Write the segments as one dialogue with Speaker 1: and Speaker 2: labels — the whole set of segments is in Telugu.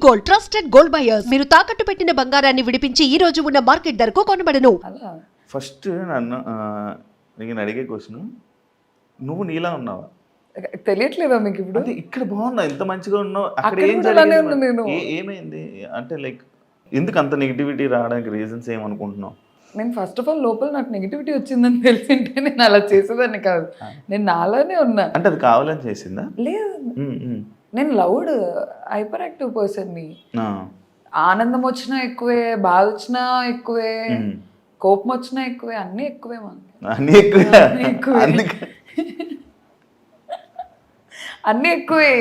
Speaker 1: Gold, trusted gold buyers. మీరు తాకట్టు పెట్టిన బంగారాన్ని విడిపించి ఈ రోజు ఉన్న మార్కెట్ ధరకు కొనబడను.
Speaker 2: ఫస్ట్ నన్ను నేను అడిగే క్వశ్చన్, నువ్వు నీలా ఉన్నావా?
Speaker 3: తెలియట్లేదా మీకు ఇప్పుడు?
Speaker 2: అంటే ఇక్కడ బాగున్నా, ఎంత మంచిగా ఉన్నావు, అక్కడ ఏం ఏమైంది అంటే లైక్ ఎందుకు అంత నెగిటివిటీ రావడానికి రీజన్స్ ఏమనుకుంటున్నావు?
Speaker 3: నేను ఫస్ట్ ఆఫ్ ఆల్ లోపల నాకు నెగిటివిటీ వచ్చిందని తెలిసింటే నేను అలా చేసేదాన్ని కాదు. నేను నాలానే ఉన్నా.
Speaker 2: అంటే అది కావాలని చేసిందా?
Speaker 3: లేదు, నేను లౌడ్ హైపర్ యాక్టివ్ పర్సన్ని. ఆనందం వచ్చినా ఎక్కువే, బాధ వచ్చినా ఎక్కువే, కోపం వచ్చినా ఎక్కువే, అన్నీ ఎక్కువే.
Speaker 2: అన్నీ ఎక్కువే,
Speaker 3: అన్నీ ఎక్కువే.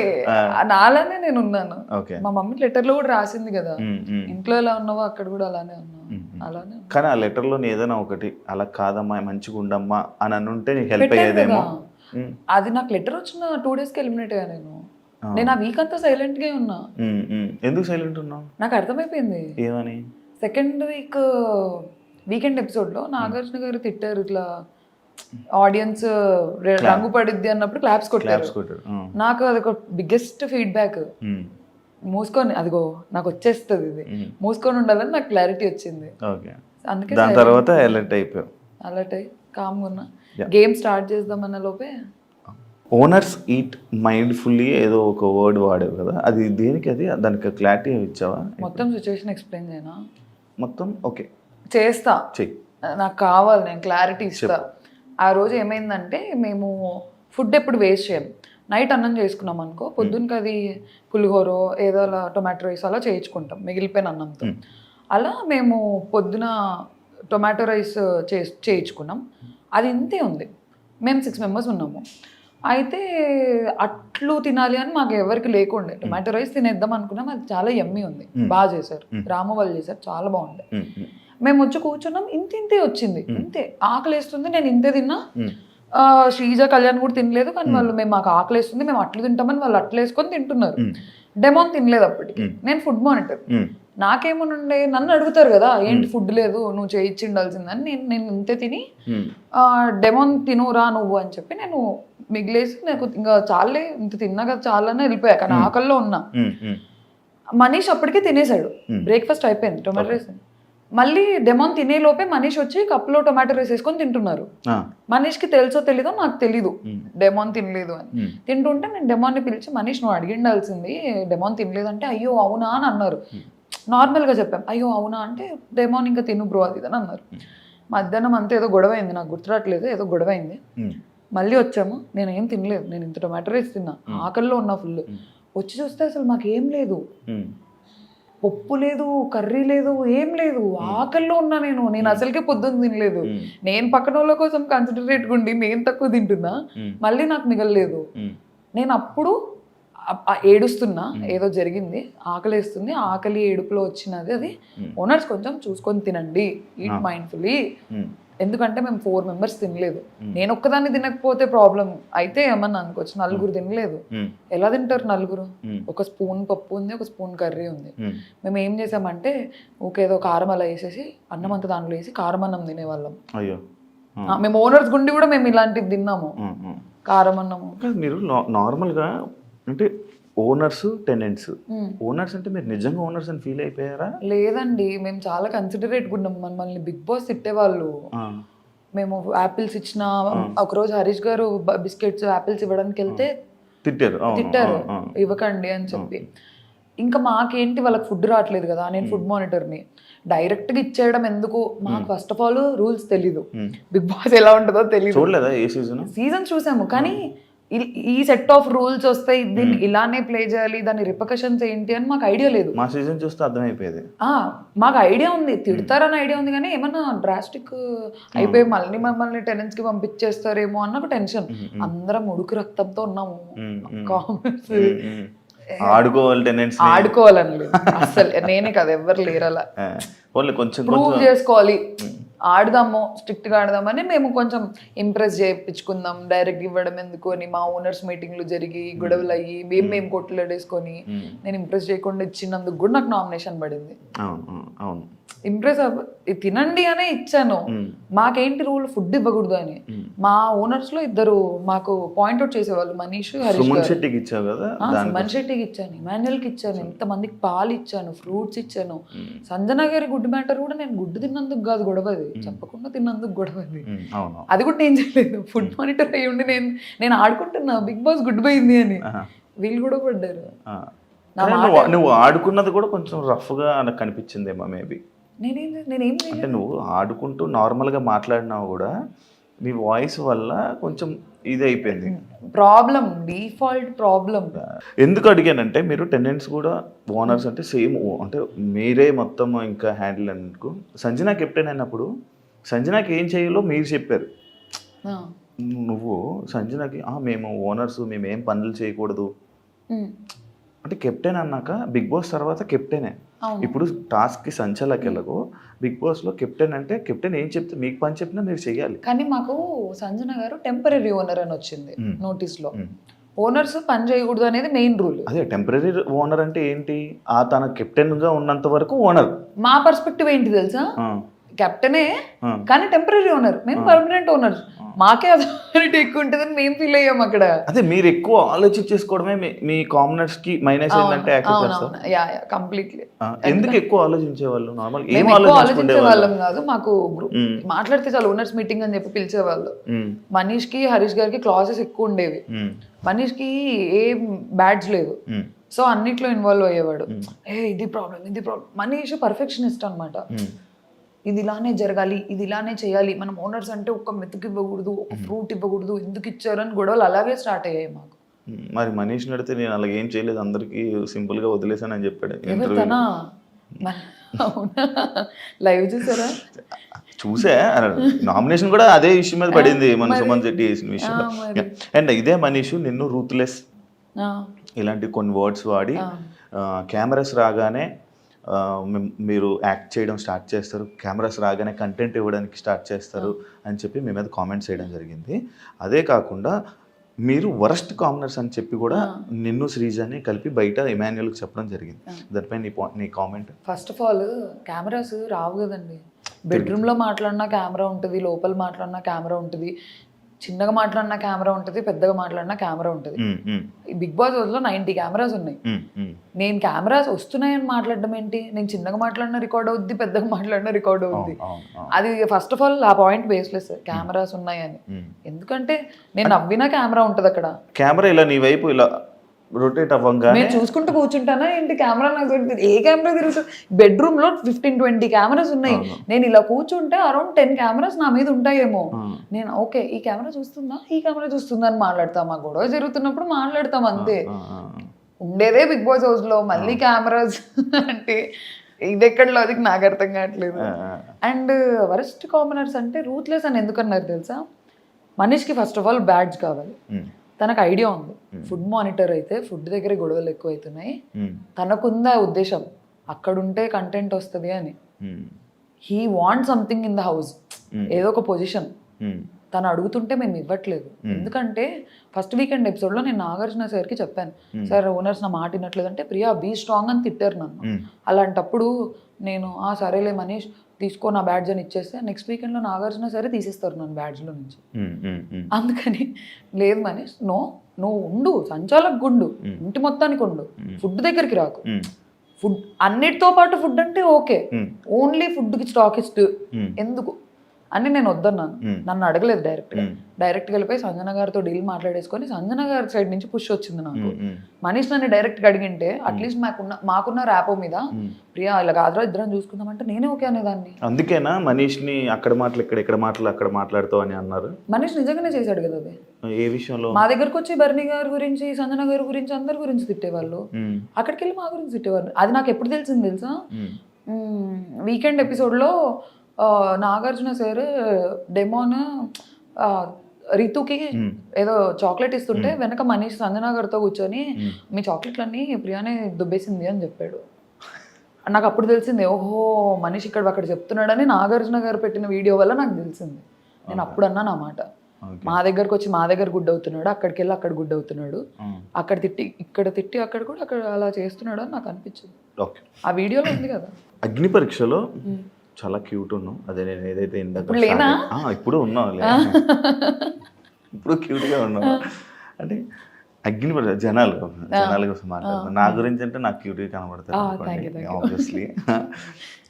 Speaker 3: నాలానే నేను ఉన్నాను. మా మమ్మీ లెటర్లో కూడా రాసింది కదా, ఇంట్లో ఎలా ఉన్నావో అక్కడ కూడా అలానే ఉన్నావు. అలానే
Speaker 2: కానీ ఆ లెటర్లో ఏదైనా ఒకటి అలా కాదమ్మా, మంచిగా ఉండమ్మా అని అనుంటే నీకు హెల్ప్ అయ్యేదేమో.
Speaker 3: అది నాకు లెటర్ వచ్చిన 2 daysకి ఎలిమినేట్ అయ్యా నేను. ఆ వీక్ అంతా సైలెంట్ గా ఉన్నా.
Speaker 2: ఎందుకు సైలెంట్ ఉన్నావు?
Speaker 3: నాకు అర్థమైపోయింది.
Speaker 2: ఏమని?
Speaker 3: సెకండ్ వీకెండ్ ఎపిసోడ్ లో నాగార్జున గారు తిట్టారు, ఇట్లా ఆడియన్స్ రంగు పడిద్ది అన్నప్పుడు క్లాప్స్ కొట్టారు. నాకు అదొక బిగ్గెస్ట్ ఫీడ్బ్యాక్. మూసుకొని అదిగో నాకు వచ్చేస్తుంది, ఇది మూసుకొని ఉండాలని నాకు క్లారిటీ వచ్చింది. అందుకే
Speaker 2: దాని తర్వాత అలర్ట్ అయిపోయావు.
Speaker 3: అలర్ట్ అయ్యి కామ్గా ఉన్నా. గేమ్ స్టార్ట్ చేద్దామన్న లోపే
Speaker 2: ఓనర్స్ ఈట్ మైండ్ఫుల్లీ ఏదో ఒక వర్డ్ వాడేవి కదా, అది దేనికి? అది దానికి క్లారిటీ ఇచ్చావా?
Speaker 3: మొత్తం సిచ్యువేషన్ ఎక్స్ప్లెయిన్ చేయనా?
Speaker 2: మొత్తం ఓకే
Speaker 3: చేస్తా,
Speaker 2: చెయ్యి.
Speaker 3: నాకు కావాలి, నేను క్లారిటీ ఇస్తా. ఆ రోజు ఏమైందంటే, మేము ఫుడ్ ఎప్పుడు వేస్ట్ చేయం. నైట్ అన్నం చేసుకున్నాం అనుకో, పొద్దున్నకి అది పులిహోరో ఏదో అలా టొమాటో రైస్ అలా చేయించుకుంటాం మిగిలిపోయిన అన్నంతో. అలా మేము పొద్దున టొమాటో రైస్ చేయించుకున్నాం. అది ఇంతే ఉంది. మేము 6 members ఉన్నాము. అయితే అట్లు తినాలి అని మాకు ఎవరికి లేకుండే. టొమాటో రైస్ తినేద్దాం అనుకున్నాం. అది చాలా యమ్మీ ఉంది, బాగా చేశారు, రామ వాళ్ళు చేశారు, చాలా బాగుంది. మేము వచ్చి కూర్చున్నాం, ఇంతే వచ్చింది, ఇంతే. ఆకలి వేస్తుంది, నేను ఇంతే తిన్నా. శ్రీజ, కళ్యాణ్ కూడా తినలేదు. కానీ వాళ్ళు మాకు ఆకలి వేస్తుంది, మేము అట్లు తింటామని వాళ్ళు అట్లు వేసుకొని తింటున్నారు. డెమోన్ తినలేదు అప్పటికి. నేను ఫుడ్ మానిటర్. నాకేమనుండే, నన్ను అడుగుతారు కదా ఏంటి ఫుడ్ లేదు, నువ్వు చేయించి ఉండాల్సిందని. నేను ఇంతే తిని డెమోన్ తినురా నువ్వు అని చెప్పి నేను మిగిలేసి, నాకు ఇంకా చాలే ఇంత తిన్నా కదా చాలని వెళ్ళిపోయా. కానీ ఆకల్లో ఉన్నా. మనీష్ అప్పటికే తినేసాడు, బ్రేక్ఫాస్ట్ అయిపోయింది, టొమాటో రైస్. మళ్ళీ డెమోన్ తినే లోపే మనీష్ వచ్చి కప్లో టొమాటో రైస్ వేసుకొని తింటున్నారు. మనీష్కి తెలుసో తెలీదో నాకు తెలీదు డెమోన్ తినలేదు అని. తింటుంటే నేను డెమోన్ని పిలిచి, మనీష్ నువ్వు అడిగిండాల్సింది, డెమోన్ తినలేదు అంటే అయ్యో అవునా అని అన్నారు. నార్మల్గా చెప్పాం, అయ్యో అవునా అంటే డెమోన్ ఇంకా తిను బ్రో అది అని అన్నారు. మధ్యాహ్నం అంతా ఏదో గొడవ అయింది, నాకు గుర్తురాట్లేదు, ఏదో గొడవ అయింది. మళ్ళీ వచ్చాము, నేను ఏం తినలేదు, నేను ఇంత టొమాటో రైస్ తిన్నా, ఆకల్లో ఉన్నా ఫుల్. వచ్చి చూస్తే అసలు మాకేం లేదు, పప్పు లేదు, కర్రీ లేదు, ఏం లేదు, ఆకల్లో ఉన్నా. నేను అసలుకే పొద్దున్న తినలేదు. నేను పక్కన వాళ్ళ కోసం కన్సిడరేట్గా ఉండి నేను తక్కువ తింటున్నా, మళ్ళీ నాకు మిగలలేదు. నేను అప్పుడు ఏడుస్తున్నా, ఏదో జరిగింది, ఆకలిస్తుంది, ఆకలి ఏడుపులో వచ్చినది అది. ఓనర్స్ కొంచెం చూసుకొని తినండి, ఈట్ మైండ్ఫుల్లీ. ఎందుకంటే మేము 4 members తినలేదు. నేను ఒక్కదాన్ని తినకపోతే ప్రాబ్లం అయితే ఏమన్నా అనుకోవచ్చు. 4 తినలేదు, ఎలా తింటారు 4? ఒక స్పూన్ పప్పు ఉంది, ఒక స్పూన్ కర్రీ ఉంది. మేము ఏం చేసామంటే ఏదో కారం అలా వేసేసి అన్నం అంతా దాంట్లో వేసి కారం అన్నం తినేవాళ్ళం. మేము ఓనర్స్ గుండి కూడా మేము ఇలాంటివి తిన్నాము, కారం అన్నము.
Speaker 2: మీరు నార్మల్గా అంటే ఓనర్స్, టెనెంట్స్. ఓనర్స్ అంటే మీరు నిజంగా ఓనర్స్ అని ఫీల్ అయిపోయారా?
Speaker 3: లేదండి, మేము చాలా కన్సిడరేట్గా ఉన్నాం. మనల్ని బిగ్ బాస్ తిట్టేవాళ్ళు. మేము యాపిల్స్ ఇచ్చిన ఒకరోజు హరీష్ గారు బిస్కెట్స్ యాపిల్స్ ఇవ్వడానికి వెళ్తే తిట్టారు, ఇవ్వకండి అని చెప్పి. ఇంకా మాకేంటి, వాళ్ళకి ఫుడ్ రావట్లేదు కదా, నేను ఫుడ్ మానిటర్ని, డైరెక్ట్గా ఇచ్చేయడం ఎందుకు? మాకు ఫస్ట్ ఆఫ్ ఆల్ రూల్స్ తెలీదు, బిగ్ బాస్ ఎలా ఉంటుందో తెలీదు. సీజన్ చూసాము కానీ ఈ సెట్ ఆఫ్ రూల్స్ వస్తాయి, దీన్ని ఇలానే ప్లే చేయాలి, దాని రిపర్కషన్స్ ఏంటి అని మాకు ఐడియా లేదు.
Speaker 2: మా సీజన్ చూస్తే అర్థమైపోయేది.
Speaker 3: మాకు ఐడియా ఉంది, తిడతారని ఐడియా ఉంది, కానీ ఏమన్నా డ్రాస్టిక్ అయిపోయి మమ్మల్ని టెనెంట్స్ కి పంపించేస్తారేమో అన్న ఒక టెన్షన్. అందరం ఉడుకు రక్తంతో ఉన్నాము. ఆడుకోవాలని లేదు అసలు, నేనే కదా, ఎవరు లేరు అలా. ప్రూవ్ చేసుకోవాలి, ఆడదాము, స్ట్రిక్ట్గా ఆడదామని మేము కొంచెం ఇంప్రెస్ చేయించుకుందాం. డైరెక్ట్ ఇవ్వడం ఎందుకు అని మా ఓనర్స్ మీటింగ్లు జరిగి గొడవలు అయ్యి మేము కొట్లాడేసుకొని నేను ఇంప్రెస్ చేయకుండా ఇచ్చినందుకు కూడా నాకు నామినేషన్ పడింది.
Speaker 2: అవును.
Speaker 3: ఇంప్రెస్ తినండి అనే ఇచ్చాను. మాకేంటి రూల్ ఫుడ్ ఇవ్వకూడదు అని. మా ఓనర్స్ లో ఇద్దరు మాకు పాయింట్అవుట్ చేసేవాళ్ళు, మనీష్, హరీష్
Speaker 2: సుమన్
Speaker 3: గారు.
Speaker 2: శెట్టికి ఇచ్చావు కదా,
Speaker 3: సుమన్ శెట్టికి ఇచ్చాను, ఇమాన్యుయల్కి ఇచ్చాను, ఎంతమందికి పాలు ఇచ్చాను, ఫ్రూట్స్ ఇచ్చాను. సంజన గారి గుడ్ మ్యాటర్ కూడా నేను గుడ్డు తిన్నందుకు కాదు గొడవది, చెప్పకుండా తిన్నందుకు గొడవది.
Speaker 2: అవును.
Speaker 3: అది కూడా నేను చేయలేదు. ఫుడ్ మానిటర్ అయ్యి ఉండి నేను ఆడుకుంటున్నా బిగ్ బాస్ గుడ్ పోయింది అని, వీళ్ళు కూడా పడ్డారు.
Speaker 2: నువ్వు ఆడుకున్నది కూడా కొంచెం రఫ్ గా నాకు కనిపించిందేమో మేబీ.
Speaker 3: నేనేం
Speaker 2: అంటే నువ్వు ఆడుకుంటూ నార్మల్గా మాట్లాడినావు కూడా నీ వాయిస్ వల్ల కొంచెం ఇది అయిపోయింది
Speaker 3: ప్రాబ్లం, డిఫాల్ట్ ప్రాబ్లం.
Speaker 2: ఎందుకు అడిగానంటే మీరు టెనెంట్స్ కూడా ఓనర్స్ అంటే సేమ్, అంటే మీరే మొత్తం ఇంకా హ్యాండిల్ అందుకు. సంజన కెప్టెన్ అయినప్పుడు సంజనాకి ఏం చేయాలో మీరు చెప్పారు. నువ్వు సంజనకి మేము ఓనర్స్ మేము ఏం పనులు చేయకూడదు అంటే కెప్టెన్ అన్నాక బిగ్ బాస్ తర్వాత కెప్టెనే. ఇప్పుడు టాస్క్కి సంచలకెళ్ళకు బిగ్ బాస్లో కెప్టెన్ అంటే కెప్టెన్ ఏం చెప్తే మీకు పని చెప్పినా మీరు చెయ్యాలి.
Speaker 3: కానీ మాకు సంజన గారు టెంపరీ ఓనర్ అని వచ్చింది నోటీస్లో. ఓనర్స్ పని చేయకూడదు అనేది మెయిన్ రూల్.
Speaker 2: అదే టెంపరీ ఓనర్ అంటే ఏంటి, తన కెప్టెన్గా ఉన్నంత వరకు ఓనర్.
Speaker 3: మా పర్స్పెక్టివ్ ఏంటి తెలుసా, కెప్టెనే కానీ టెంపరీ ఓనర్, మేము పర్మనెంట్ ఓనర్. మాకే అథారిటీ ఎక్కువ ఉంటుందని మేము ఫీల్ అయ్యాం అక్కడ.
Speaker 2: అదే మీరు ఎక్కువ ఆలోచించేసుకోవడమే మీ కామనర్స్ కి మైనస్ ఏంటంటే
Speaker 3: కంప్లీట్లీ.
Speaker 2: ఎందుకు ఎక్కువ ఆలోచించేవాళ్ళు? నార్మల్
Speaker 3: మేము ఎక్కువ ఆలోచించే వాళ్ళం కాదు, మాకు మాట్లాడితే చాలు ఓనర్స్ మీటింగ్ అని చెప్పి పిలిచేవాళ్ళు. మనీష్ కి హరీష్ గారికి క్లాసెస్ ఎక్కువ ఉండేవి. మనీష్ కి ఏ బ్యాడ్జ్ లేదు, సో అన్నిట్లో ఇన్వాల్వ్ అయ్యేవాడు. ఇది ప్రాబ్లం. మనీష్ పర్ఫెక్షనిస్ట్ అనమాట. ఇది ఇలానే జరగాలి, ఇది ఇలానే చేయాలి, మనం ఓనర్స్ అంటే ఒక్క మెతుకు ఇవ్వకూడదు, ఒక ఫ్రూట్ ఇవ్వకూడదు, ఎందుకు ఇచ్చారు అని గొడవలు అలాగే స్టార్ట్ అయ్యాయి మాకు.
Speaker 2: మరి మనీష్ నడితే నేను అలాగే ఏం చేయలేదు, అందరికి సింపుల్ గా వదిలేసాను అని చెప్పాడు.
Speaker 3: లైవ్ చూసారా?
Speaker 2: చూసా, నామినేషన్ కూడా అదే విషయం మీద పడింది, మన సుమన్ శెట్టి చేసిన విషయం. అండ్ ఇదే మనీష్ నిన్ను రూత్లెస్ ఇలాంటి కొన్ని వర్డ్స్ వాడి కెమెరాస్ రాగానే మీరు యాక్ట్ చేయడం స్టార్ట్ చేస్తారు, కెమెరాస్ రాగానే కంటెంట్ ఇవ్వడానికి స్టార్ట్ చేస్తారు అని చెప్పి మీ మీద కామెంట్స్ చేయడం జరిగింది. అదే కాకుండా మీరు వరస్ట్ కామనర్స్ అని చెప్పి కూడా నిన్ను శ్రీజాని కలిపి బయట ఇమాన్యుయల్కి చెప్పడం జరిగింది. దానిపై నీ comment.
Speaker 3: First of all cameras రావు కదండి. బెడ్రూమ్లో మాట్లాడినా కెమెరా ఉంటుంది, లోపల మాట్లాడినా కెమెరా ఉంటుంది, చిన్నగా మాట్లాడినా కెమెరా ఉంటుంది, పెద్దగా మాట్లాడినా కెమెరా ఉంటుంది. బిగ్ బాస్ లో 90 కెమెరాస్ ఉన్నాయి. నేను కెమెరాస్ వస్తున్నాయని మాట్లాడడం ఏంటి, నేను చిన్నగా మాట్లాడినా రికార్డ్ అవుద్ది, పెద్దగా మాట్లాడినా రికార్డ్ అవుద్ది. అది ఫస్ట్ ఆఫ్ ఆల్ ఆ పాయింట్ బేస్లెస్, కెమెరాస్ ఉన్నాయని. ఎందుకంటే నేను నవ్వినా కెమెరా ఉంటుంది అక్కడ.
Speaker 2: కెమెరా ఇలా నీ వైపు ఇలా రొటేట్ అవ్వంగా
Speaker 3: నేను చూసుకుంటూ కూర్చుంటానా ఏంటి, కెమెరా నాకు దొరుకుతుంది. ఏ కెమెరా తిరుగుతుంది? బెడ్రూమ్ లో 15-20 కెమెరాస్ ఉన్నాయి. నేను ఇలా కూర్చుంటే అరౌండ్ 10 కెమెరాస్ నా మీద ఉంటాయేమో. నేను ఓకే ఈ కెమెరా చూస్తుందా, ఈ కెమెరా చూస్తుందా అని మాట్లాడతాం. ఆ గొడవ జరుగుతున్నప్పుడు మాట్లాడతాం అంతే. ఉండేదే బిగ్ బాస్ హౌస్ లో, మళ్ళీ కెమెరాస్ అంటే ఇది ఎక్కడ లాజిక్ నాకు అర్థం కావట్లేదు. అండ్ వరస్ట్ కామనర్స్ అంటే రూత్లెస్ అని ఎందుకన్నారు తెలుసా? మనీష్కి ఫస్ట్ ఆఫ్ ఆల్ బ్యాడ్జ్ కావాలి. తనకు ఐడియా ఉంది, ఫుడ్ మానిటర్ అయితే ఫుడ్ దగ్గర గొడవలు ఎక్కువ అవుతున్నాయి, తనకుందా ఉద్దేశం అక్కడుంటే కంటెంట్ వస్తుంది అని. He want something in the house, ఏదో ఒక పొజిషన్. తను అడుగుతుంటే మేము ఇవ్వట్లేదు. ఎందుకంటే ఫస్ట్ వీకెండ్ ఎపిసోడ్లో నేను నాగార్జున సార్కి చెప్పాను, సార్ ఓనర్స్ నా మాట వినట్లేదు అంటే, ప్రియా బీ స్ట్రాంగ్ అని తిట్టారు నన్ను. అలాంటప్పుడు నేను సరేలే మనీష్ తీసుకో నా బ్యాడ్జ్ అని ఇచ్చేస్తే నెక్స్ట్ వీకెండ్లో నాగార్జున సరే తీసేస్తారు నన్ను బ్యాడ్జ్లో నుంచి. అందుకని లేదు మనీష్, నువ్వు ఉండు, సంచాలకు గుండు, ఇంటి మొత్తానికి ఉండు, ఫుడ్ దగ్గరికి రాకు. ఫుడ్ అన్నిటితో పాటు ఫుడ్ అంటే ఓకే, ఓన్లీ ఫుడ్కి స్టాకిస్ట్ ఎందుకు అని నేను వద్దన్నాను. నన్ను అడగలేదు డైరెక్ట్గా వెళ్ళిపోయి సంజన గారితో డీల్ మాట్లాడేసుకొని సంజన గారి సైడ్ నుంచి పుష్ వచ్చింది నాకు. మనీష్ నన్ను డైరెక్ట్గా అడిగింటే అట్లీస్ట్ మాకున్న ర్యాపో మీద ప్రియా ఇలా కాదురా ఇద్దరం చూసుకుందామంటే నేనే ఓకే అనేదాన్ని.
Speaker 2: అందుకేనా మనీష్ని అక్కడ మాటలు ఇక్కడ మాటలు అక్కడ మాట్లాడుతావు అని అన్నారు.
Speaker 3: మనీష్ నిజంగానే చేశాడు కదా అది.
Speaker 2: ఏ విషయంలో? మా
Speaker 3: దగ్గరకు వచ్చి బర్నీ గారి గురించి, సంజన గారి గురించి, అందరి గురించి తిట్టేవాళ్ళు. అక్కడికి వెళ్ళి మా గురించి తిట్టేవాళ్ళు. అది నాకు ఎప్పుడు తెలిసింది తెలుసా? వీకెండ్ ఎపిసోడ్లో నాగార్జున సార్ డెమోన్ రితుకి ఏదో చాక్లెట్ ఇస్తుంటే వెనక మనీష్ సంజన గారితో కూర్చొని మీ చాక్లెట్లన్నీ ప్రియానే దుబ్బేసింది అని చెప్పాడు. నాకు అప్పుడు తెలిసింది, ఓహో మనీష్ ఇక్కడ అక్కడ చెప్తున్నాడని నాగార్జున గారు పెట్టిన వీడియో వల్ల నాకు తెలిసింది. నేను అప్పుడు అన్నాను అన్నమాట. మా దగ్గరకు వచ్చి మా దగ్గర గుడ్ అవుతున్నాడు, అక్కడికి వెళ్ళి అక్కడ గుడ్ అవుతున్నాడు, అక్కడ తిట్టి ఇక్కడ తిట్టి అక్కడ కూడా అక్కడ అలా చేస్తున్నాడు అని నాకు అనిపించింది.
Speaker 2: ఓకే,
Speaker 3: ఆ వీడియోలో ఉంది కదా.
Speaker 2: అగ్ని పరీక్షలో చాలా క్యూట్ ఉన్నావు. అదే నేను ఏదైతే ఇందాక
Speaker 3: ఇప్పుడు లేనా?
Speaker 2: ఇప్పుడు ఉన్నావు, ఇప్పుడు క్యూట్గా ఉన్నావు. అంటే అగ్ని పరీక్ష జనాల కోసం మాట్లాడుతున్నాను. నా గురించి అంటే నాకు క్యూట్గా కనబడతారు ఆబ్వియస్లీ.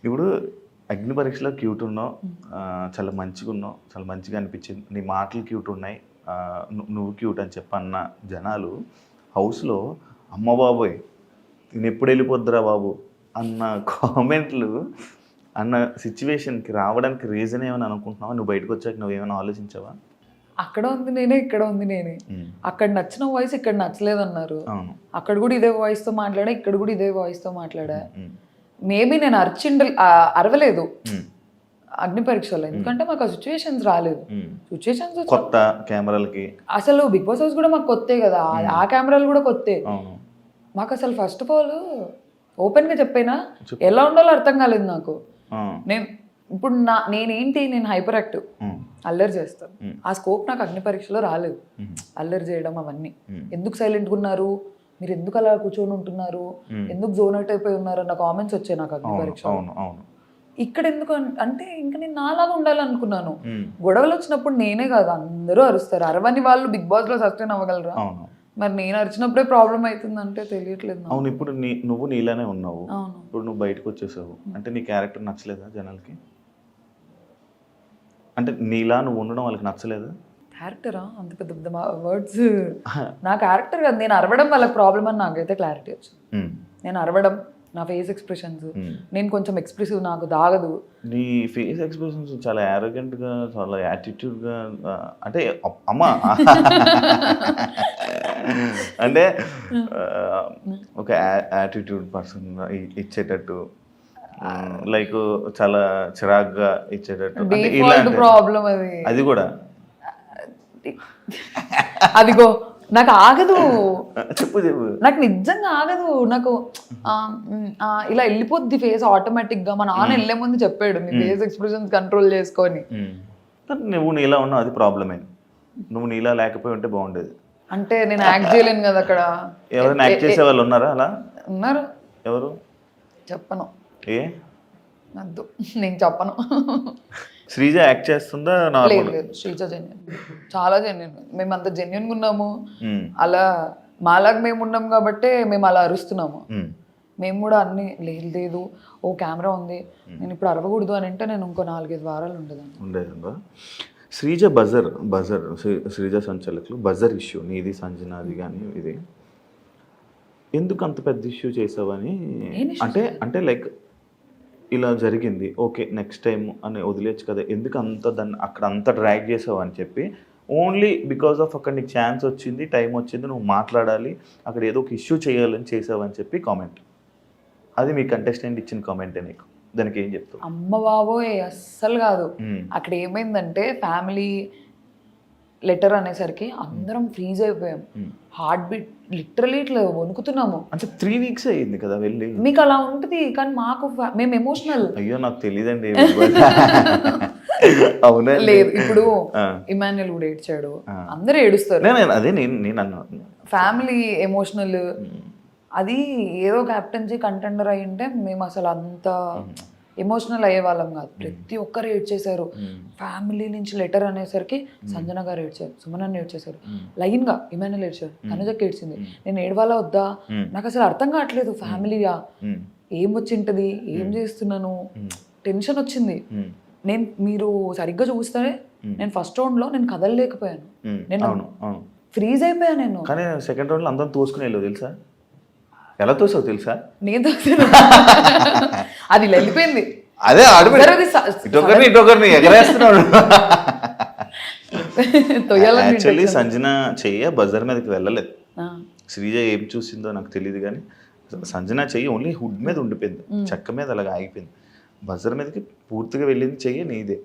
Speaker 2: ఇప్పుడు అగ్ని పరీక్షలో క్యూట్ ఉన్నావు, చాలా మంచిగా ఉన్నావు, చాలా మంచిగా అనిపించింది, నీ మాటలు క్యూట్ ఉన్నాయి, నువ్వు క్యూట్ అని చెప్పన్న జనాలు హౌస్లో అమ్మ బాబోయ్ నేను ఎప్పుడు వెళ్ళిపోద్దురా బాబు అన్న కామెంట్లు అన్న సిచ్యువేషన్కి రావడానికి రీజన్ ఏమని అనుకుంటున్నావా? నువ్వు బయటకు వచ్చాక నువ్వు ఏమైనా ఆలోచించావా?
Speaker 3: అక్కడ ఉంది నేనే, ఇక్కడ ఉంది నేనే. అక్కడ నచ్చిన వాయిస్ ఇక్కడ నచ్చలేదు అన్నారు, అక్కడ కూడా ఇదే వాయిస్ తో మాట్లాడా, ఇక్కడ కూడా ఇదే వాయిస్ తో మాట్లాడా. మేబీ నేను అరవలేదు అగ్ని పరీక్షలో, ఎందుకంటే మాకు ఆ సిచ్యువేషన్స్ రాలేదు. సిచ్యువేషన్స్
Speaker 2: కొత్త కెమెరాలకి
Speaker 3: అసలు బిగ్ బాస్ హౌస్ కూడా మాకు కొత్తే కదా, ఆ కెమెరాలు కూడా కొత్తే మాకు. అసలు ఫస్ట్ ఆఫ్ ఆల్ ఓపెన్ గా చెప్పైనా ఎలా ఉండాలో అర్థం కాలేదు నాకు. నేను ఇప్పుడు నేను హైపర్ యాక్టివ్, అల్లరి చేస్తాను. ఆ స్కోప్ నాకు అగ్ని పరీక్షలో రాలేదు, అల్లరి చేయడం అవన్నీ. ఎందుకు సైలెంట్గా ఉన్నారు మీరు, ఎందుకు అలా కూర్చొని ఉంటున్నారు, ఎందుకు జోన్ అవుట్ అయిపోయి ఉన్నారు అన్న కామెంట్స్ వచ్చాయి నాకు అగ్ని పరీక్ష. ఇక్కడ ఎందుకు అంటే ఇంకా నేను నాలాగా ఉండాలనుకున్నాను. గొడవలు వచ్చినప్పుడు నేనే కాదు అందరూ అరుస్తారు, అరవని వాళ్ళు బిగ్ బాస్ లో సస్టైన్ అవ్వగలరా? మరి నేను అరిచినప్పుడే ప్రాబ్లం అవుతుందంటే తెలియట్లేదు.
Speaker 2: అవును, ఇప్పుడు నువ్వు నీలానే ఉన్నావు, ఇప్పుడు నువ్వు బయటకు వచ్చేసావు అంటే నీ క్యారెక్టర్ నచ్చలేదా జనాలకి? అంటే నీలా నువ్వు ఉండడం వాళ్ళకి నచ్చలేదా?
Speaker 3: క్యారెక్టరా అంత పెద్ద పెద్ద వర్డ్స్, నా క్యారెక్టర్ కాదు, నేను అరవడం వాళ్ళకి ప్రాబ్లం అని నాకైతే క్లారిటీ వచ్చింది. నేను అరవడం, నా ఫేస్ ఎక్స్ప్రెషన్స్, నేను కొంచెం ఎక్స్ప్రెసివ్, నాకు దాగదు.
Speaker 2: నీ ఫేస్ ఎక్స్ప్రెషన్స్ చాలా యారోగెంట్ గా, చాలా యాటిట్యూడ్ గా, అంటే అమ్మా అంటే ఒక యాటిట్యూడ్ పర్సన్ ఇచ్చేటట్టు, లైక్ చాలా చిరాగ్గా ఇచ్చేటట్టు
Speaker 3: ప్రాబ్లం అది
Speaker 2: కూడా.
Speaker 3: అదిగో నాకు ఆగదు,
Speaker 2: చెప్పు చెప్పు,
Speaker 3: నాకు నిజంగా ఆగదు. నాకు ఇలా వెళ్ళిపోద్ది ఫేస్ ఆటోమేటిక్ గా. మా నాన్న వెళ్ళే ముందు చెప్పాడు నీ ఫేస్ ఎక్స్ప్రెషన్స్ కంట్రోల్ చేసుకొని.
Speaker 2: నువ్వు నీలా ఉన్నావు, అది ప్రాబ్లమే. నువ్వు నీలా లేకపోయి ఉంటే బాగుండేది.
Speaker 3: అంటే నేను యాక్ట్ చేయలేను కదా అక్కడ.
Speaker 2: ఎవరైనా యాక్ట్ చేసే వాళ్ళు ఉన్నారా అలా?
Speaker 3: ఉన్నారు.
Speaker 2: ఎవరు?
Speaker 3: చెప్పను,
Speaker 2: ఏ
Speaker 3: వద్దు, నేను చెప్పను.
Speaker 2: శ్రీజ యాక్ట్ చేస్తుందా?
Speaker 3: లేదు, శ్రీజ జెన్యున్, చాలా జెన్యున్. మేము అంత జెన్యున్గా ఉన్నాము, అలా మాలాగా మేము ఉన్నాం కాబట్టి మేము అలా అరుస్తున్నాము. మేము కూడా అన్ని లేదు ఓ కెమెరా ఉంది నేను ఇప్పుడు అరవకూడదు అని అంటే నేను ఇంకో 4-5 వారాలు ఉండేదా.
Speaker 2: శ్రీజ బజర్ శ్రీజ సంచలకులు బజర్ ఇష్యూ నీది సంజనాది కానీ ఇది ఎందుకు అంత పెద్ద ఇష్యూ చేసావని? అంటే లైక్ ఇలా జరిగింది, ఓకే నెక్స్ట్ టైం అని వదిలేచ్చు కదా, ఎందుకు దాన్ని అక్కడ అంత డ్రాగ్ చేసావు అని చెప్పి, ఓన్లీ బికాస్ ఆఫ్ అక్కడ నీకు ఛాన్స్ వచ్చింది, టైం వచ్చింది, నువ్వు మాట్లాడాలి, అక్కడ ఏదో ఒక ఇష్యూ చేయాలని చేసావని చెప్పి కామెంట్. అది మీ కంటెస్టెంట్ ఇచ్చిన కామెంటే, నీకు దానికి ఏం చెప్తావు?
Speaker 3: అమ్మ బాబోయ్ అస్సలు కాదు. అక్కడ ఏమైందంటే ఫ్యామిలీ లెటర్ అనేసరికి అందరం ఫ్రీజ్ అయిపోయాం, హార్ట్ బీట్ లిటరలీ ఇట్లా వణుకుతున్నాము.
Speaker 2: అంటే 3 weeks అయ్యింది కదా వెళ్ళి.
Speaker 3: మీకు అలా ఉంటుంది కానీ మాకు మేము ఎమోషనల్.
Speaker 2: అయ్యో నాకు తెలియదండి. అవునా?
Speaker 3: లేదు, ఇప్పుడు ఇమాన్యుల్ కూడా ఏడ్చాడు, అందరూ ఏడుస్తారు.
Speaker 2: అదే నేను అన్నాను
Speaker 3: ఫ్యామిలీ ఎమోషనల్. అది ఏదో క్యాప్టెన్సీ కంటెండర్ అయి ఉంటే మేము అసలు అంత ఎమోషనల్ అయ్యే వాళ్ళం కాదు. ప్రతి ఒక్కరు ఏడ్చేశారు. ఫ్యామిలీ నుంచి లెటర్ అనేసరికి సంజన గారు ఏడ్చారు, సుమనన్న ఏడ్చేశారు, లైన్ గా ఇమాన్యుల్ ఏడ్చారు, తనుజకి ఏడ్చింది. నేను ఏడవాలా వద్దా నాకు అసలు అర్థం కావట్లేదు. ఫ్యామిలీగా ఏం వచ్చింటది, ఏం చేస్తున్నాను, టెన్షన్ వచ్చింది. మీరు సరిగ్గా చూస్తే నేను ఫస్ట్ రౌండ్ లో నేను కదలలేకపోయాను, నేను ఫ్రీజ్ అయిపోయాను. నేను
Speaker 2: కానీ సెకండ్ రౌండ్ లో అందరం తోసుకుని వెళ్ళవు తెలుసా? ఎలా తోసావు తెలుసా?
Speaker 3: నేను అది వెళ్ళిపోయింది.
Speaker 2: అదే ఇటొకరిని ఎగరేస్తున్నాడు. యాక్చువల్లీ సంజన చెయ్య బజర్ మీదకి వెళ్ళలేదు. శ్రీజ ఏం చూసిందో నాకు తెలియదు కానీ సంజన చెయ్యి ఓన్లీ హుడ్ మీద ఉండిపోయింది, చెక్క మీద అలాగ ఆగిపోయింది. బజర్ మీదకి పూర్తిగా వెళ్ళింది చెయ్యి నీదే.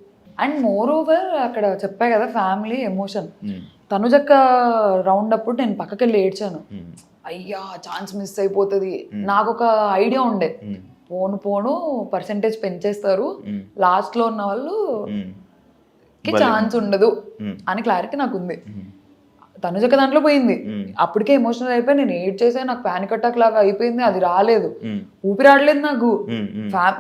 Speaker 3: అండ్ మోర్ ఓవర్ అక్కడ చెప్పా కదా ఫ్యామిలీ ఎమోషన్. తనుజక్క రౌండ్ అప్పుడు నేను పక్కకి వెళ్ళి ఏడ్చాను, అయ్యా ఛాన్స్ మిస్ అయిపోతుంది. నాకు ఒక ఐడియా ఉండే, పోను పర్సెంటేజ్ పెంచేస్తారు, లాస్ట్ లో ఉన్న వాళ్ళు ఛాన్స్ ఉండదు అని క్లారిటీ నాకు ఉంది. తనుజక దాంట్లో పోయింది, అప్పటికే ఎమోషనల్ అయిపోయి నేను ఏడ్ చేసే, నాకు పానిక్ అటాక్ లాగా అయిపోయింది, అది రాలేదు, ఊపిరాడలేదు నాకు.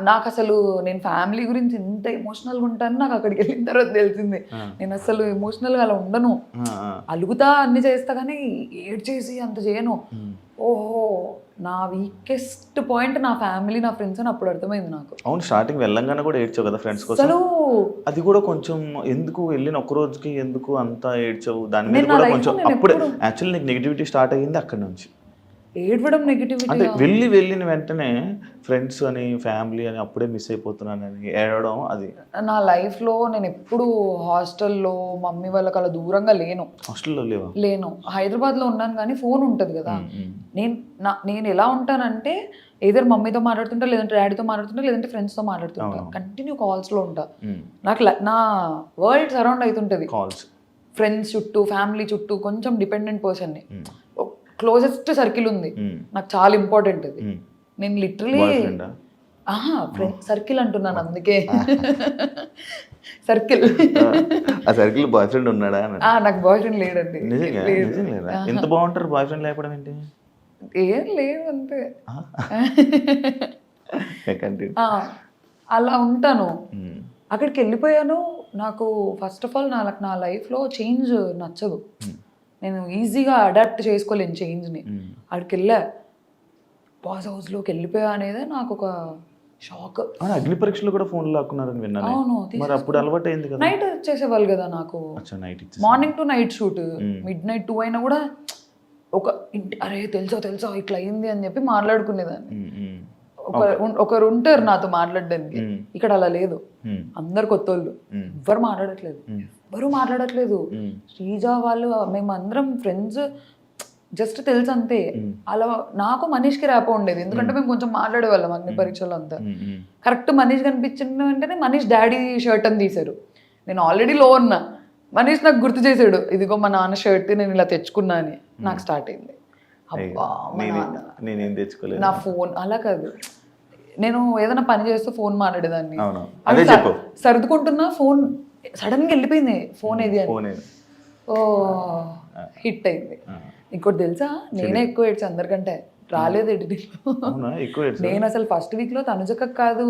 Speaker 3: నాకు అసలు నేను ఫ్యామిలీ గురించి ఎంత ఎమోషనల్ గా ఉంటాను నాకు అక్కడికి వెళ్ళిన తర్వాత తెలిసింది. నేను అసలు ఎమోషనల్ గా అలా ఉండను, అలుగుతా అన్ని చేస్తా కానీ ఏడ్ చేసి అంత చేయను. ఓహో, నా వీకెస్ట్ పాయింట్ నా ఫ్యామిలీ, నా ఫ్రెండ్స్ అని అప్పుడు అర్థమైంది నాకు.
Speaker 2: అవును, స్టార్టింగ్ వెళ్ళంగానే కూడా ఏడ్చావు కదా ఫ్రెండ్స్ కోసం.
Speaker 3: అసలు
Speaker 2: అది కూడా కొంచెం ఎందుకు వెళ్ళిన ఒక్క రోజుకి ఎందుకు అంతా ఏడ్చావు దాని మీద కూడా కొంచెం. అప్పుడే యాక్చువల్లీ నీకు నెగిటివిటీ స్టార్ట్ అయ్యింది అక్కడ నుంచి.
Speaker 3: ఏడవడం నెగిటివిటీ
Speaker 2: అంటే వెళ్ళిన వెంటనే ఫ్రెండ్స్ అని ఫ్యామిలీ అని అప్పుడే మిస్ అయిపోతున్నానని ఏడవడం. అది
Speaker 3: నా లైఫ్ లో నేను ఎప్పుడు హాస్టల్లో మమ్మీ వాళ్ళకి అలా దూరంగా లేను.
Speaker 2: హాస్టల్లో
Speaker 3: లేను, హైదరాబాద్ లో ఉన్నాను కానీ ఫోన్ ఉంటది కదా. నేను ఎలా ఉంటానంటే ఏదైనా మమ్మీతో మాట్లాడుతుంటా, లేదంటే డాడీతో మాట్లాడుతుంటా, లేదంటే ఫ్రెండ్స్ తో మాట్లాడుతుంటా, కంటిన్యూ కాల్స్ లో ఉంటా. నాకు నా వరల్డ్ సరౌండ్ అవుతుంటది,
Speaker 2: కాల్స్, ఫ్రెండ్స్
Speaker 3: చుట్టూ, ఫ్యామిలీ చుట్టూ. కొంచెం డిపెండెంట్ పర్సన్ ని, క్లోజెస్ట్ సర్కిల్ ఉంది నాకు, చాలా ఇంపార్టెంట్ అది. నేను లిటరలీ ఫ్రెండ్ సర్కిల్ అంటున్నాను అందుకే. సర్కిల్,
Speaker 2: ఆ సర్కిల్ బాయ్ ఫ్రెండ్ ఉన్నాడా?
Speaker 3: నాకు బాయ్ ఫ్రెండ్ లేడండి.
Speaker 2: ఎంత బాగుంటారు బాయ్ ఫ్రెండ్ లేకపోవడం ఏంటి?
Speaker 3: ఏం లేదు అంతే, అలా ఉంటాను. అక్కడికి వెళ్ళిపోయాను. నాకు ఫస్ట్ ఆఫ్ ఆల్ నా లైఫ్లో చేంజ్ నచ్చదు, నేను ఈజీగా అడాప్ట్ చేసుకోలేను చేంజ్ని. అక్కడికి వెళ్ళా, బాస్ హౌస్లోకి వెళ్ళిపోయా అనేది నాకు ఒక షాక్.
Speaker 2: అగ్ని పరీక్షలు కూడా ఫోన్ లాక్కున్నారని విన్నాను.
Speaker 3: అవును,
Speaker 2: మరి అప్పుడు అలవాటు అయింది కదా.
Speaker 3: నైట్ చేసేవాళ్ళు కదా నాకు, morning to night shoot, mid night 2 అయినా కూడా ఒక అరే తెలుసా ఇట్లా అయింది అని చెప్పి మాట్లాడుకునేదాన్ని. ఒకరు ఉంటారు నాతో మాట్లాడడానికి, ఇక్కడ అలా లేదు. అందరు కొత్త వాళ్ళు, ఎవరు మాట్లాడట్లేదు. శ్రీజ వాళ్ళు మేమందరం ఫ్రెండ్స్, జస్ట్ తెలుసు అంతే. అలా నాకు మనీష్కి ర్యాపో ఉండేది, ఎందుకంటే మేము కొంచెం మాట్లాడేవాళ్ళం అగ్ని పరీక్షలు అంతా. కరెక్ట్ మనీష్ కనిపించిన వెంటనే మనీష్ డాడీ షర్ట్ అని తీశారు. నేను ఆల్రెడీ లో ఉన్నా, మనీష్ నాకు గుర్తు చేశాడు, ఇదిగో మా నాన్న షర్ట్ నేను ఇలా తెచ్చుకున్నా అని. నాకు స్టార్ట్ అయింది, అబ్బా
Speaker 2: నేనేం తెచ్చుకోలేదు.
Speaker 3: నా ఫోన్ అలా కాదు, నేను ఏదైనా పని చేస్తూ ఫోన్ మాట్లాడేదాన్ని, సర్దుకుంటున్నా ఫోన్ సడన్ గా వెళ్ళిపోయింది, ఫోన్ ఏది అని. ఓ హిట్ అయింది. ఇంకోటి తెలుసా, నేనే ఎక్కువ ఏడ్చా అందరికంటే. రాలేదు ఎడిటింగ్. నేను అసలు ఫస్ట్ వీక్ లో తనుజక్క కాదు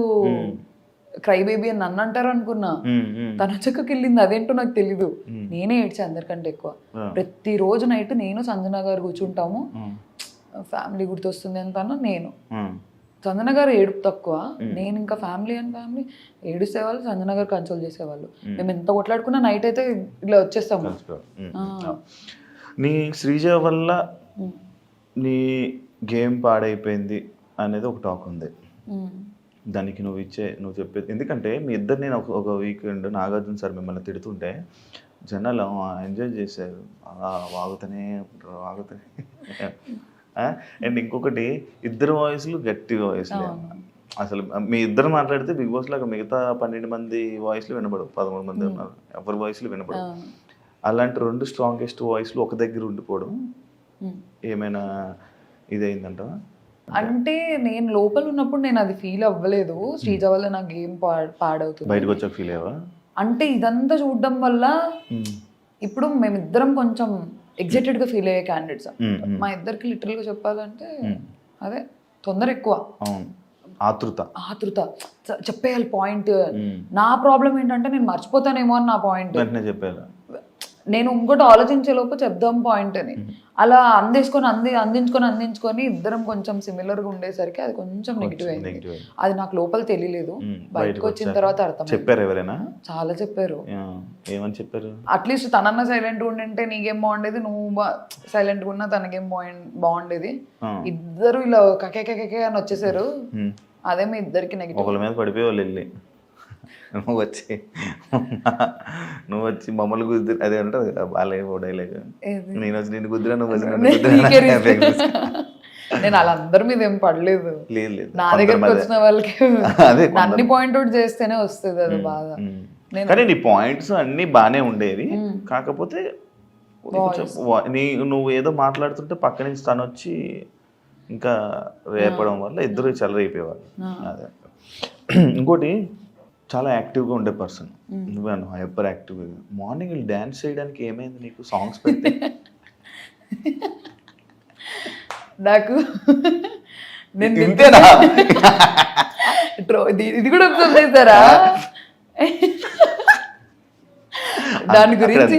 Speaker 3: క్రై బేబీ అని నన్ను అంటారు అనుకున్నా, తనుజక్కకి వెళ్ళింది అదేంటో నాకు తెలీదు. నేనే ఏడ్చా అందరికంటే ఎక్కువ. ప్రతిరోజు నైట్ నేను సంజన గారు కూర్చుంటాము, ఫ్యామిలీ గుర్తొస్తుంది అంటాను. నేను సంజన గారు ఏడుపు తక్కువ, నేను ఇంకా ఫ్యామిలీ ఏడుసేవాళ్ళు, సంజన గారు కన్సోల్ చేసేవాళ్ళు. మేము ఎంత కొట్లాడుకున్నా నైట్ అయితే ఇలా వచ్చేస్తాము.
Speaker 2: నీ శ్రీజ వల్ల నీ గేమ్ పాడైపోయింది అనేది ఒక టాక్ ఉంది. దానికి నువ్వు చెప్పేది, ఎందుకంటే మీ ఇద్దరు, నేను ఒక వీకెండ్ నాగార్జున సార్ మిమ్మల్ని తిడుతుంటే జనాలు ఎంజాయ్ చేశారు, అలా వాగుతూనే. అండ్ ఇంకొకటి, ఇద్దరు వాయిస్లు గట్టి వాయిస్లే. అసలు మీ ఇద్దరు మాట్లాడితే బిగ్ బాస్ లాగా మిగతా 12 మంది వాయిస్లు వినపడవు, 13 మంది ఉన్నారు, ఎవరి వాయిస్లు వినపడవు. అలాంటి 2 స్ట్రాంగెస్ట్ వాయిస్లు ఒక దగ్గర ఉండిపోవడం ఏమైనా ఇదైందంటావా?
Speaker 3: అంటే నేను లోపల ఉన్నప్పుడు నేను అది ఫీల్ అవ్వలేదు, శ్రీజ వల్ల నా గేమ్ పాడవుతుంది.
Speaker 2: బయటకు వచ్చాక ఫీల్ అయ్యావా?
Speaker 3: అంటే ఇదంతా చూడడం వల్ల ఇప్పుడు మేమిద్దరం కొంచెం ఎగ్జైటెడ్ గా ఫీల్ అయ్యే క్యాండిడేట్స్. మా ఇద్దరికి లిటరల్ గా చెప్పాలంటే అదే తొందర ఎక్కువ, ఆతృత చెప్పేయాలి పాయింట్. నా ప్రాబ్లం ఏంటంటే నేను మర్చిపోతానేమో అని నా పాయింట్
Speaker 2: చెప్పాను.
Speaker 3: నేను ఇంకోటి ఆలోచించే లోపు చెప్దాం పాయింట్ అని, అలా అందించుకొని ఇద్దరం కొంచెం సిమిలర్ గా ఉండేసరికి అది కొంచెం నెగిటివ్ అయింది. అది నాకు లోపల తెలియలేదు, బయటకు వచ్చిన తర్వాత అర్థం.
Speaker 2: చెప్పారు ఎవరైనా?
Speaker 3: చాలా చెప్పారు.
Speaker 2: ఏమని చెప్పారు?
Speaker 3: అట్లీస్ట్ తనన్న సైలెంట్ ఉండింటే నీకేం బాగుండేది, నువ్వు సైలెంట్ ఉన్నా తనకేం బాగుండేది. ఇద్దరు ఇలా కకే అని వచ్చేసారు, అదే మీ ఇద్దరికి నెగిటివ్.
Speaker 2: ఒకళ్ళ మీద పడిపోయి వెళ్ళి నువ్వు వచ్చి మమ్మల్ని గుద్దు, అదే అంటారు బాలయ్య డైలాగ్, నేను వచ్చి నేను గుద్దురా, నువ్వు వచ్చి
Speaker 3: నేను వాళ్ళందరి మీద ఏం పడలేదు.
Speaker 2: లేదు,
Speaker 3: నా దగ్గరకు వచ్చిన వాళ్ళకి అన్ని పాయింట్అవుట్ చేస్తేనే వస్తుంది అది బాగా.
Speaker 2: కానీ నీ పాయింట్స్ అన్ని బానే ఉండేవి, కాకపోతే నువ్వు ఏదో మాట్లాడుతుంటే పక్క నుంచి తను వచ్చి ఇంకా రేపడం వల్ల ఇద్దరు చెలరైపోయేవాళ్ళు. అదే ఇంకోటి, చాలా యాక్టివ్గా ఉండే పర్సన్ నువ్వేను హైపర్ యాక్టివ్. మార్నింగ్ డ్యాన్స్ చేయడానికి ఏమైంది నీకు సాంగ్స్ పెడితే?
Speaker 3: నాకు నేను
Speaker 2: ఇంతేనా?
Speaker 3: ఇది కూడా అబ్జర్వ్ చేస్తారా? దాని గురించి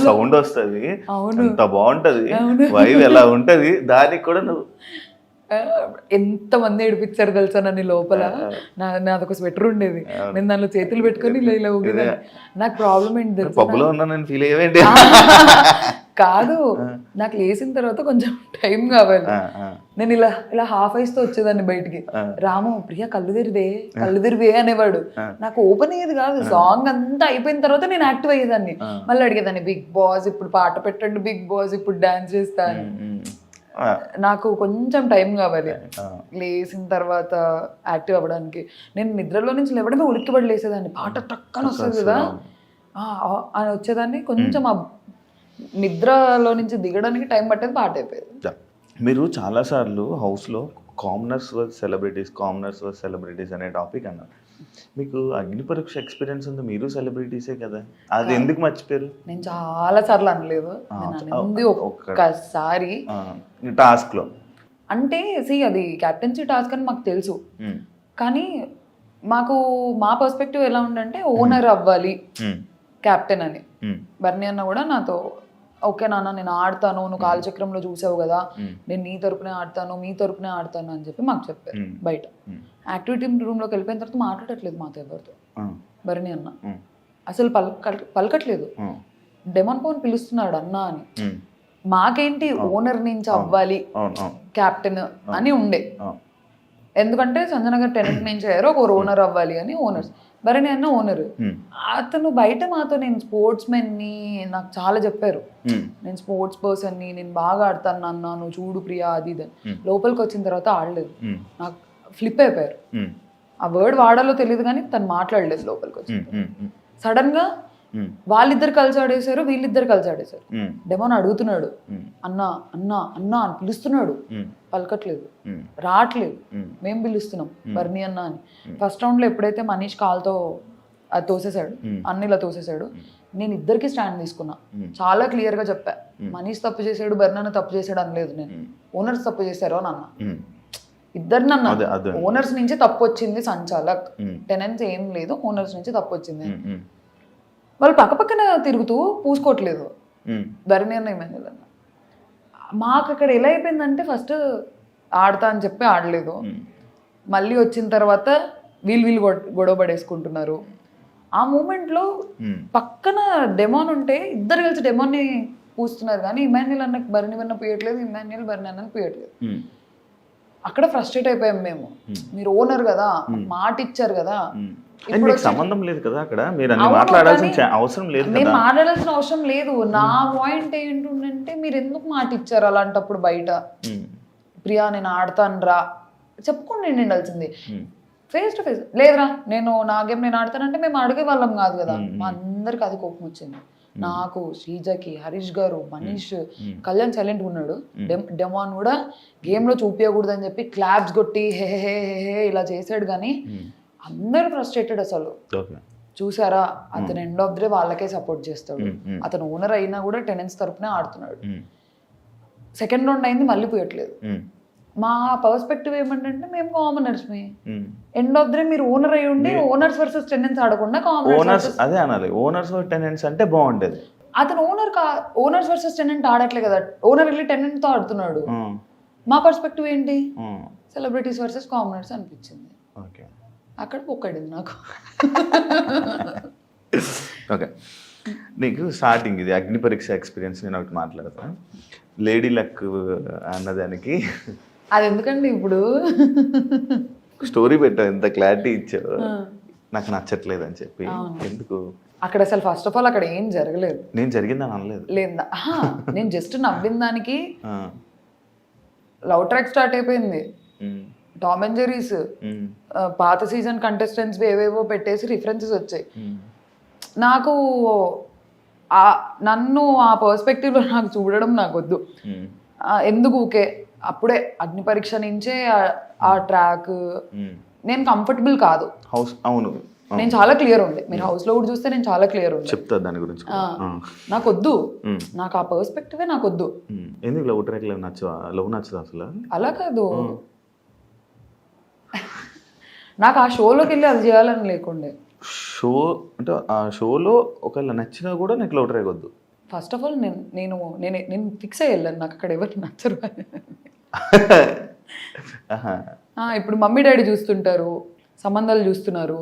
Speaker 2: సౌండ్ వస్తుంది,
Speaker 3: అవును,
Speaker 2: ఎంత బాగుంటది,
Speaker 3: అవును.
Speaker 2: వైవ్ ఎలా ఉంటది, దానికి కూడా నువ్వు
Speaker 3: ఎంత మంది ఏడిపించారు తెలుసా నన్ను లోపల. నాదొక స్వెటర్ ఉండేది, నేను దానిలో చేతులు పెట్టుకొని ఇలా ఇలా ఊగేదాన్ని. నాకు ప్రాబ్లం ఏంటి తెలుసా,
Speaker 2: పబ్బులో ఉన్నా నేను ఫీల్ అయ్యేవేంటి?
Speaker 3: కాదు, నాకు లేచిన తర్వాత కొంచెం టైం కావాలి. నేను ఇలా ఇలా హాఫ్ ఐస్ తో వచ్చేదాన్ని బయటికి. రాము, ప్రియా కళ్ళు తెరివే అనేవాడు. నాకు ఓపెన్ అయ్యేది కాదు. సాంగ్ అంతా అయిపోయిన తర్వాత నేను యాక్టివ్ అయ్యేదాన్ని. మళ్ళీ అడిగేదాన్ని, బిగ్ బాస్ ఇప్పుడు పాట పెట్టండి, బిగ్ బాస్ ఇప్పుడు డాన్స్ చేస్తాను. నాకు కొంచెం టైం కావాలి లేచిన తర్వాత యాక్టివ్ అవ్వడానికి. నేను నిద్రలో నుంచి లేవడమే ఉలిక్కిపడి లేసేదాన్ని. పాట టక్కన వస్తుంది కదా అని వచ్చేదాన్ని. కొంచెం ఆ నిద్రలో నుంచి దిగడానికి టైం పట్టేది, పాట అయిపోయేది.
Speaker 2: మీరు చాలాసార్లు హౌస్లో కామనర్స్ వర్సెస్ సెలబ్రిటీస్ అనే టాపిక్ అన్నారు. మీకు అగ్ని పరీక్ష ఎక్స్పీరియన్స్ ఉంది, మీరు సెలబ్రిటీసే కదా, అది ఎందుకు మర్చిపోయారు?
Speaker 3: నేను చాలా సార్లు అనలేదు, ఒక్కసారి
Speaker 2: టాస్క్ లో.
Speaker 3: అంటే అది క్యాప్టెన్సీ టాస్క్ అని మాకు తెలుసు, కానీ మాకు మా పర్స్పెక్టివ్ ఎలా ఉందంటే ఓనర్ అవ్వాలి క్యాప్టెన్ అని. బర్నీ అన్న కూడా నాతో, ఓకే నాన్న నేను ఆడతాను, నువ్వు కాలచక్రంలో చూసావు కదా, నేను నీ తరపునే ఆడతాను, మీ తరపునే ఆడతాను అని చెప్పి మాకు చెప్పారు బయట. యాక్టివిటీ రూమ్లోకి వెళ్ళిపోయిన తర్వాత మాట్లాడట్లేదు మాతో ఎవరితో బర్నీ అన్న, అసలు పలకట్లేదు. డెమాన్ పవన్ పిలుస్తున్నాడు అన్న అని. మాకేంటి ఓనర్ నుంచి అవ్వాలి క్యాప్టెన్ అని ఉండే, ఎందుకంటే సంజన గారు టెనెంట్ నుంచి అయ్యారు, ఒక ఓనర్ అవ్వాలి అని. ఓనర్స్ బర్నీ అన్న ఓనర్. అతను బయట మాతో, నేను స్పోర్ట్స్ మెన్ని, నాకు చాలా చెప్పారు, నేను స్పోర్ట్స్ పర్సన్ని, నేను బాగా ఆడతాను నాన్న, నువ్వు చూడు ప్రియా అది ఇది. లోపలికి వచ్చిన తర్వాత ఆడలేదు, నాకు ఫ్లిప్ అయిపోయారు. ఆ వర్డ్ వాడాలో తెలియదు కానీ తను మాట్లాడలేదు లోపలికి వచ్చి. సడన్ గా వాళ్ళిద్దరు కలిసి ఆడేశారు, వీళ్ళిద్దరు కలిసి ఆడేశారు. డెమోన్ అడుగుతున్నాడు, అన్నా అన్నా అన్నా అని పిలుస్తున్నాడు, పలకట్లేదు, రావట్లేదు. మేము పిలుస్తున్నాం బర్నీ అన్న అని. ఫస్ట్ రౌండ్ లో ఎప్పుడైతే మనీష్ కాల్తో అది తోసేశాడు, అన్నిలా తోసేశాడు, నేను ఇద్దరికి స్టాండ్ తీసుకున్నా. చాలా క్లియర్ గా చెప్పా, మనీష్ తప్పు చేశాడు, బర్నీ అన్న తప్పు చేశాడు అనలేదు నేను. ఓనర్స్ తప్పు చేశారు అని అన్నా. ఇద్దరిని అన్నా, ఓనర్స్ నుంచి తప్పు వచ్చింది, సంచాలక్ టెనెన్స్ ఏం లేదు, ఓనర్స్ నుంచి తప్పు వచ్చింది. వాళ్ళు పక్కపక్కన తిరుగుతూ పూసుకోవట్లేదు. బర్నీ అన్న ఏమైంది అన్న. మాకు అక్కడ ఎలా అయిపోయిందంటే, ఫస్ట్ ఆడతా అని చెప్పి ఆడలేదు, మళ్ళీ వచ్చిన తర్వాత వీళ్ళు గొడవ పడేసుకుంటున్నారు. ఆ మూమెంట్లో పక్కన డెమాన్ ఉంటే ఇద్దరు కలిసి డెమాన్ని పూస్తున్నారు, కానీ ఇమాన్యుల్ అన్నకు బర్నీ అన్న పూయట్లేదు, ఇమాన్యుల్ బర్నీ అన్నకు పూయట్లేదు. అక్కడ ఫ్రస్ట్రేట్ అయిపోయాం మేము. మీరు ఓనర్ కదా, మాట ఇచ్చారు కదా,
Speaker 2: సంబంధం లేదు కదా అక్కడ, మీరు అన్ని మాట్లాడాల్సిన అవసరం లేదు,
Speaker 3: మేము మాట్లాడాల్సిన అవసరం లేదు. నా పాయింట్ ఏంటంటే, మీరు ఎందుకు మాట ఇచ్చారు అలాంటప్పుడు బయట? ప్రియా నేను ఆడతాను రా చెప్పుకోండి ఉండాల్సింది. ఫేస్ టు ఫేస్ లేదురా, నేను నా గేమ్ నేను ఆడతానంటే మేము అడిగే వాళ్ళం కాదు కదా. మా అందరికి అది కోపం వచ్చింది. నాకు, శ్రీజకి, హరీష్ గారు, మనీష్, కళ్యాణ్ సైలెంట్ ఉన్నాడు. డెమాన్ కూడా గేమ్ లో చూపించకూడదు అని చెప్పి క్లాప్స్ కొట్టి హే హే హే ఇలా చేశాడు. కానీ అందరూ ఫ్రస్ట్రేటెడ్. అసలు చూసారా, అతను ఎండ్ ఆఫ్ ది డే వాళ్ళకే సపోర్ట్ చేస్తాడు. అతను ఓనర్ అయినా కూడా టెనెన్స్ తరపునే ఆడుతున్నాడు. సెకండ్ రౌండ్ అయింది, మళ్ళీ పోయట్లేదు. మా పర్స్పెక్టివ్ ఏమంటే, మేము commoners, end of the day మీరు ఓనర్ అయి ఉండి ఓనర్స్ వర్సెస్ టెనెన్స్ ఆడకుండా కామనర్స్
Speaker 2: అదే అనాలి. ఓనర్స్ టెనెంట్స్ అంటే బాగుండేది.
Speaker 3: అతను ఓనర్స్ వర్సెస్ టెనెంట్ ఆడట్లే కదా, ఓనర్ వెళ్ళి టెనెంట్ తో ఆడుతున్నాడు. మా పర్స్పెక్టివ్ ఏంటి, సెలబ్రిటీస్ వర్సెస్ కామనర్స్ అనిపించింది. అక్కడ ఒక్కడింది నాకు.
Speaker 2: ఓకే, నీకు స్టార్టింగ్ ఇది అగ్ని పరీక్ష ఎక్స్పీరియన్స్ నేను ఒకటి మాట్లాడతా. లేడీ లక్ అన్నదానికి
Speaker 3: అది ఎందుకండి ఇప్పుడు
Speaker 2: స్టోరీ పెట్టావు, ఎంత క్లారిటీ ఇచ్చావు, నాకు నచ్చట్లేదు అని చెప్పి. ఎందుకు?
Speaker 3: అక్కడ అసలు ఫస్ట్ ఆఫ్ ఆల్ అక్కడ ఏం జరగలేదు.
Speaker 2: నేను జరిగిందని అనలేదు.
Speaker 3: లేదా, నేను జస్ట్ నవ్విన దానికి లవ్ ట్రాక్ స్టార్ట్ అయిపోయింది. టామ్ అండ్ జెర్రీస్ పాత సీజన్ కంటెస్టెంట్స్ ఏవేవో పెట్టేసి రిఫరెన్సెస్ వచ్చాయి. నాకు నన్ను ఆ పర్స్పెక్టివ్లో నాకు చూడడం నాకు వద్దు. ఎందుకు ఊకే అప్పుడే అగ్ని పరీక్ష నుంచే ఆ ట్రాక్ నేను కంఫర్టబుల్ కాదు.
Speaker 2: అవును,
Speaker 3: నేను చాలా క్లియర్ ఉండే, మీరు హౌస్ లో కూడా చూస్తే నేను చాలా క్లియర్ ఉండే.
Speaker 2: చెప్తా దాని గురించి కూడా.
Speaker 3: నాకు వద్దు, నాకు ఆ పర్స్పెక్టివే నాకు వద్దు.
Speaker 2: ఎందుకు లవ్ ట్రాక్ లవ్ నచ్చదా అసలు?
Speaker 3: అలా కాదు, నాకు ఆ షోలోకి వెళ్ళి అది చేయాలని లేకుండే.
Speaker 2: షో అంటే ఆ షోలో ఒకవేళ నచ్చినా కూడా నీకు లవ్ ట్రాక్ వద్దు.
Speaker 3: ఫస్ట్ ఆఫ్ ఆల్ నేను ఫిక్స్ అయ్యి వెళ్ళాను, నాకు అక్కడ ఎవరికి నచ్చరు అని. ఇప్పుడు మమ్మీ డాడీ చూస్తుంటారు, సంబంధాలు చూస్తున్నారు,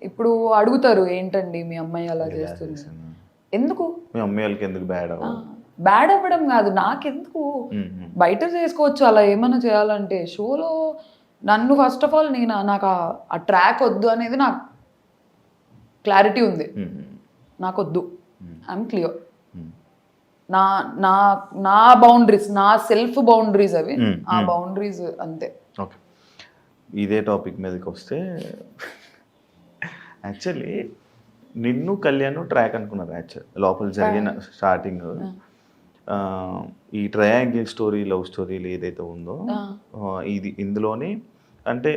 Speaker 3: ఇప్పుడు అడుగుతారు ఏంటండి మీ అమ్మాయి అలా చేస్తుంది, ఎందుకు
Speaker 2: మీ అమ్మాయి వాళ్ళకి ఎందుకు
Speaker 3: బ్యాడ్ అవ్వడం కాదు, నాకెందుకు, బయట చేసుకోవచ్చు అలా ఏమైనా చేయాలంటే. షోలో నన్ను ఫస్ట్ ఆఫ్ ఆల్ నాకు ఆ ట్రాక్ వద్దు అనేది నాకు క్లారిటీ ఉంది, నాకు వద్దు, ఐఎమ్ క్లియర్. నా నా నా బౌండరీస్, నా సెల్ఫ్ బౌండరీస్ అవి, ఆ బౌండరీస్ అంతే.
Speaker 2: ఓకే, ఇదే టాపిక్ మీదకి వస్తే యాక్చువల్లీ నిన్ను కళ్యాణ్ ట్రాక్ అనుకున్నారు. యాక్చువల్ లోపల జరిగిన స్టార్టింగ్ ఈ ట్రయాంగిల్ స్టోరీ, లవ్ స్టోరీలు ఏదైతే ఉందో ఇందులోనే అంటే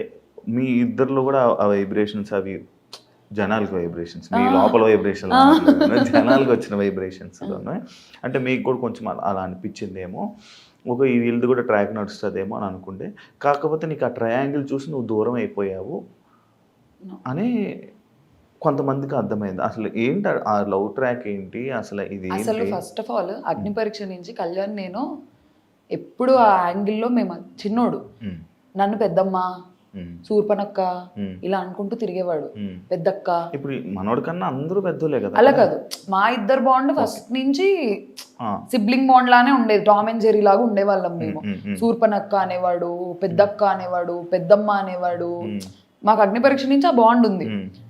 Speaker 2: మీ ఇద్దరిలో కూడా ఆ వైబ్రేషన్స్ అవి జనాలకు వైబ్రేషన్స్, మీ లోపల వైబ్రేషన్ జనాలకు వచ్చిన వైబ్రేషన్స్ అంటే మీకు కూడా కొంచెం అలా అనిపించిందేమో, ఈ వీళ్ళది కూడా ట్రాక్ నడుస్తుందేమో అని అనుకుంటే, కాకపోతే నీకు ఆ ట్రయాంగిల్ చూసి నువ్వు దూరం అయిపోయావు అని కొంతమందికి అర్థమైంది. అసలు ఏంటి ఆ లవ్ ట్రాక్ ఏంటి అసలు? ఇది
Speaker 3: అసలు ఫస్ట్ ఆఫ్ ఆల్ అగ్ని పరీక్ష నుంచి కళ్యాణ్ నేను ఎప్పుడు ఆ యాంగిల్లో మేము చిన్నోడు, నన్ను పెద్దమ్మ, సూర్పనక్క ఇలా అనుకుంటూ తిరిగేవాడు, పెద్దక్క.
Speaker 2: ఇప్పుడు మనోడి కన్నా అందరూ పెద్దోలే కదా.
Speaker 3: అలా కాదు, మా ఇద్దరు బాండ్ ఫస్ట్ నుంచి సిబ్లింగ్ బాండ్ లానే ఉండేది, టామ్ అండ్ జెర్రీ లాగా ఉండేవాళ్ళం మేము. సూర్పనక్క అనేవాడు, పెద్దక్క అనేవాడు, పెద్దమ్మ అనేవాడు, మాకు అగ్ని పరీక్ష నుంచి ఆ బాండ్ ఉంది.